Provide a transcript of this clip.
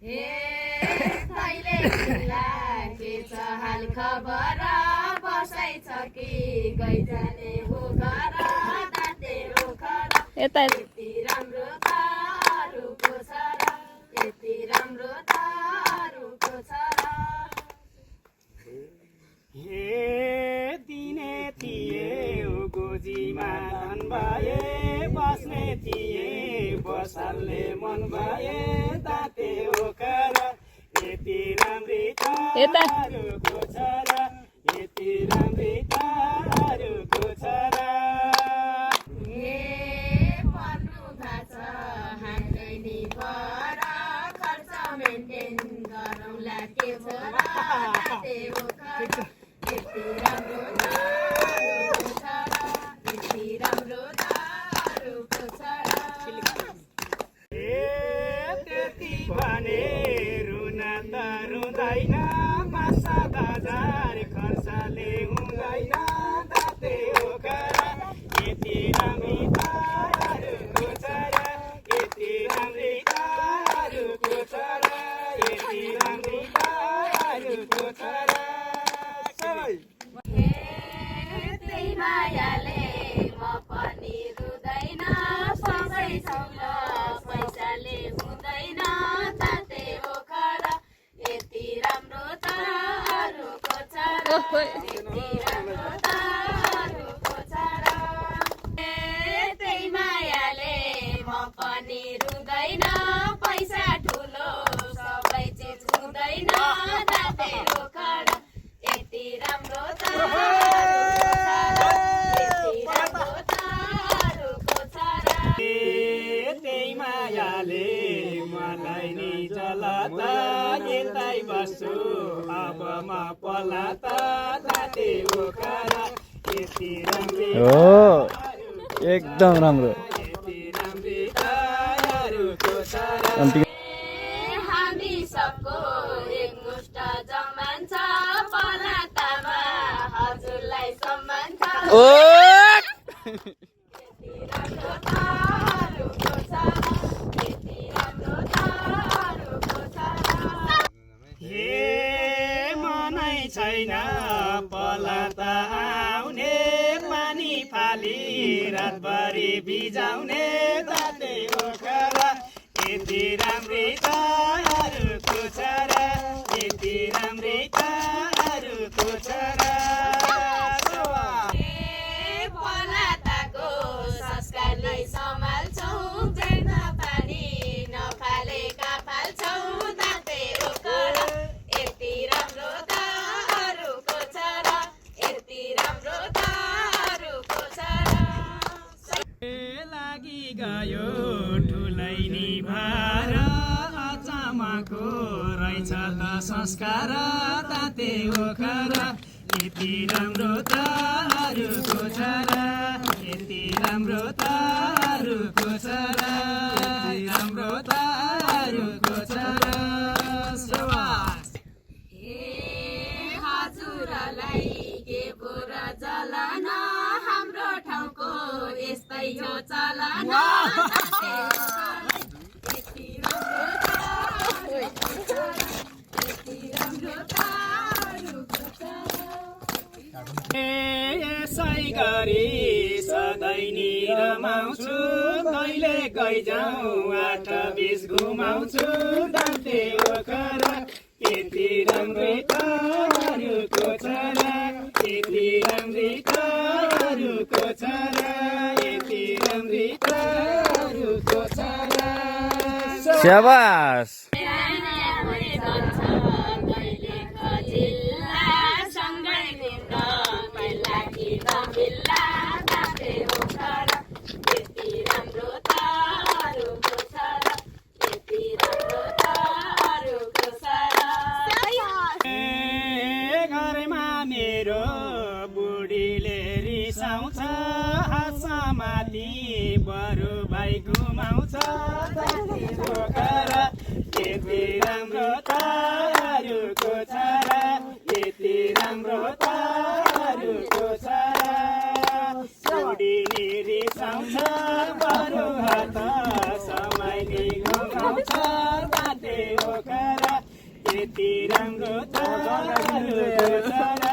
हे तैले तिमीलाई के छ हाल खबर बसाइ छ कि गइजाने हो घर दाँते रोखर यति राम्रो तारुको छ र यति राम्रो तारुको छ र हे दिने थिए गोजीमा धन भए बस्ने थिए बसाल्ने मन भए दाँते ओखर यति राम्री तारुको छ र यति राम्री तारुको छ र हे पर्नु भएको छ हाम्रै नि भर खर्च मेन्टेन गरौँला के छ र दाँते ओखर यति राम्रो तारुको छ र यति राम्रो तारुको छ र त्यति भने रुन त रुँदैन माछा बजार खर्चले हुँदैन दाँते ओखर यति राम्री तारुको छ र यति राम्री तारुको छ र यति राम्री तारुको छ र हे त्यही मायाले म पनि रुँदैन सँगै छौँ ल पैसाले हुँदैन दाँते ओखर यति राम्रो तारुको छ र यति राम्रो तारुको छ र हे त्यही मायाले म पनि रुँदैन पैसा ठुलो सबै चिज हुँदैन दाँते ओखर यति राम्रो तारुको छ र यति राम्रो तारुको छ र त्यही मायाले मलाई नि जलाता यतै बस्छु अब म पलाता दाँते ओखर यति राम्री हो एकदम राम्रो यति राम्री तारुको छ र हामी सबको एकमुष्ट जमान छ पलातामा हजुरलाई सम्मान छ ओ यति राम्रो तारुको छ यति राम्रो तारुको छ हे मनै छैन पलाता आउने पानी फाली रातभरि बिजाउने दाँते ओखर यति राम्री तारुको छ र यति राम्री तारुको छ र पलाताको संस्कारलाई सम्हाल्छौँ जेठ पानी नफालेका फाल्छौँ दाँते ओखर यति राम्रो तारुको छ र यति राम्रो तारुको छ र लागि गयो ठुलै नि भार अचम्मको रहेछ त संस्कार दाँते ओखर यति राम्रो तारुको छ र यति राम्रो तारुको छ र राम्रो तारुको छ र सवास हे हजुरलाई के बोर जलन हाम्रो ठाउँको यस्तै हो चलन दाँते ओखर यति राम्रो तारुको छ र यति राम्रो तारुको छ र यसै गरी सधैँ नि रमाउँछु कहिले गइजाउँ 8-20 घुमाउँछु दाँते ओखर यति राम्री तारुको छ र यति राम्री तारुको छ र यति राम्री तारुको छ र स्याबास घरमा मेरो बुढीले रिसाउँछ हाँसमाथि बरु भाइ घुमाउँछ दाँते ओखर यति राम्रो तारुको छ र यति राम्रो तारुको छ र बुढीले रिसाउँछ बरु हात समाइले घुमाउँछ दाँते ओखर यति राम्रो छ